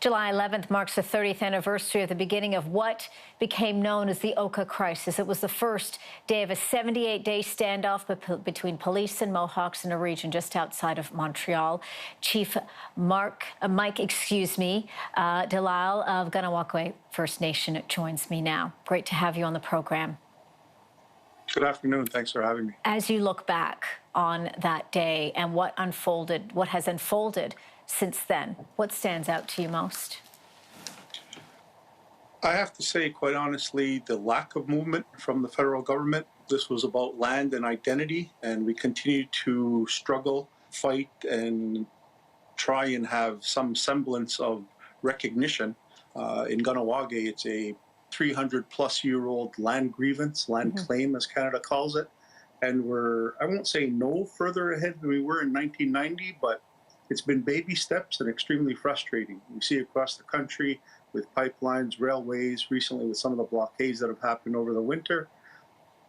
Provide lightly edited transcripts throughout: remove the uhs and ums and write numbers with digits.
July 11th marks the 30th anniversary of the beginning of what became known as the Oka Crisis. It was the first day of a 78-day standoff between police and Mohawks in a region just outside of Montreal. Chief Mike Delisle of Kahnawake First Nation joins me now. Great to have you on the program. Good afternoon. Thanks for having me. As you look back on that day and what has unfolded since then, what stands out to you most? I have to say, quite honestly, the lack of movement from the federal government. This was about land and identity, and we continue to struggle, fight, and try and have some semblance of recognition. In Kahnawake, it's a 300-plus-year-old land grievance, land claim, as Canada calls it. And we're, I won't say no further ahead than we were in 1990, but it's been baby steps and extremely frustrating. We see across the country with pipelines, railways, recently with some of the blockades that have happened over the winter.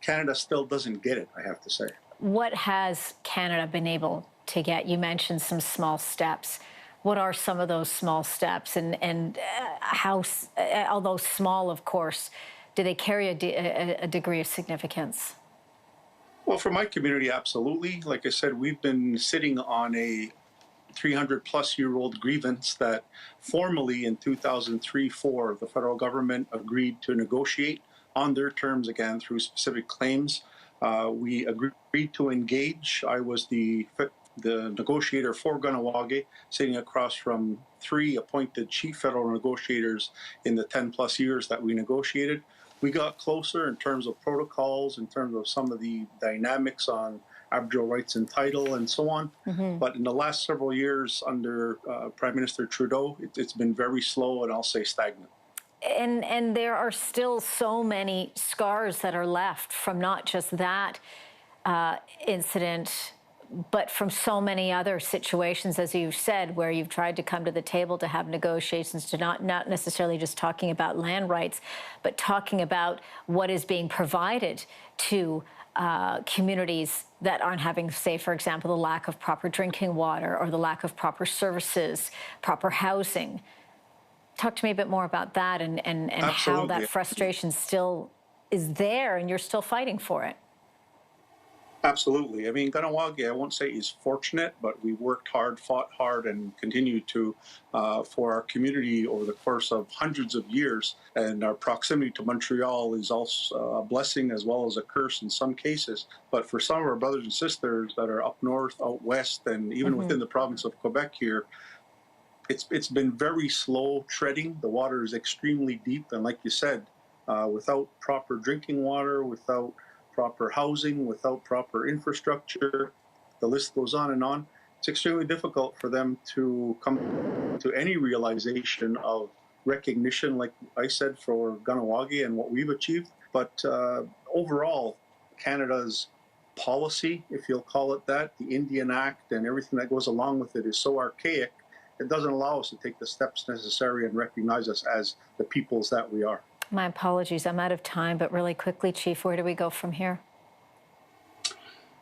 Canada still doesn't get it, I have to say. What has Canada been able to get? You mentioned some small steps. What are some of those small steps, and how, although small, of course, do they carry a degree of significance? Well, for my community, absolutely. Like I said, we've been sitting on a 300-plus-year-old grievance that formally in 2003-04, the federal government agreed to negotiate on their terms again through specific claims. We agreed to engage. I was the negotiator for Kahnawake, sitting across from 3 appointed chief federal negotiators in the 10-plus years that we negotiated. We got closer in terms of protocols, in terms of some of the dynamics on Aboriginal rights and title and so on. But in the last several years under Prime Minister Trudeau, it's been very slow and I'll say stagnant. And there are still so many scars that are left from not just that incident, but from so many other situations, as you've said, where you've tried to come to the table to have negotiations, to not necessarily just talking about land rights, but talking about what is being provided to communities that aren't having, say, for example, the lack of proper drinking water or the lack of proper services, proper housing. Talk to me a bit more about that and how that frustration still is there and you're still fighting for it. Absolutely. I mean, Kahnawake, I won't say is fortunate, but we worked hard, fought hard, and continue to for our community over the course of hundreds of years. And our proximity to Montreal is also a blessing as well as a curse in some cases. But for some of our brothers and sisters that are up north, out west, and even within the province of Quebec here, it's been very slow treading. The water is extremely deep. And like you said, without proper drinking water, without proper housing, without proper infrastructure, the list goes on and on. It's extremely difficult for them to come to any realization of recognition, like I said, for Kahnawake and what we've achieved. But overall, Canada's policy, if you'll call it that, the Indian Act and everything that goes along with it is so archaic, it doesn't allow us to take the steps necessary and recognize us as the peoples that we are. My apologies, I'm out of time, but really quickly, Chief, where do we go from here?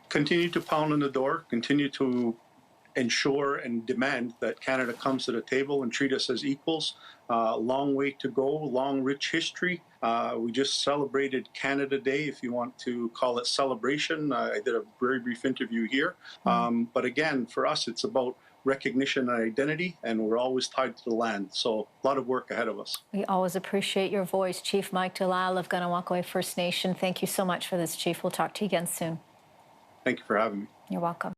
Continue to pound on the door, continue to ensure and demand that Canada comes to the table and treat us as equals. Long way to go, long, rich history. We just celebrated Canada Day, if you want to call it celebration. I did a very brief interview here. But again, for us, it's about recognition and identity, and we're always tied to the land. So a lot of work ahead of us. We always appreciate your voice. Chief Mike Delisle of Kahnawake First Nation, thank you so much for this, Chief. We'll talk to you again soon. Thank you for having me. You're welcome.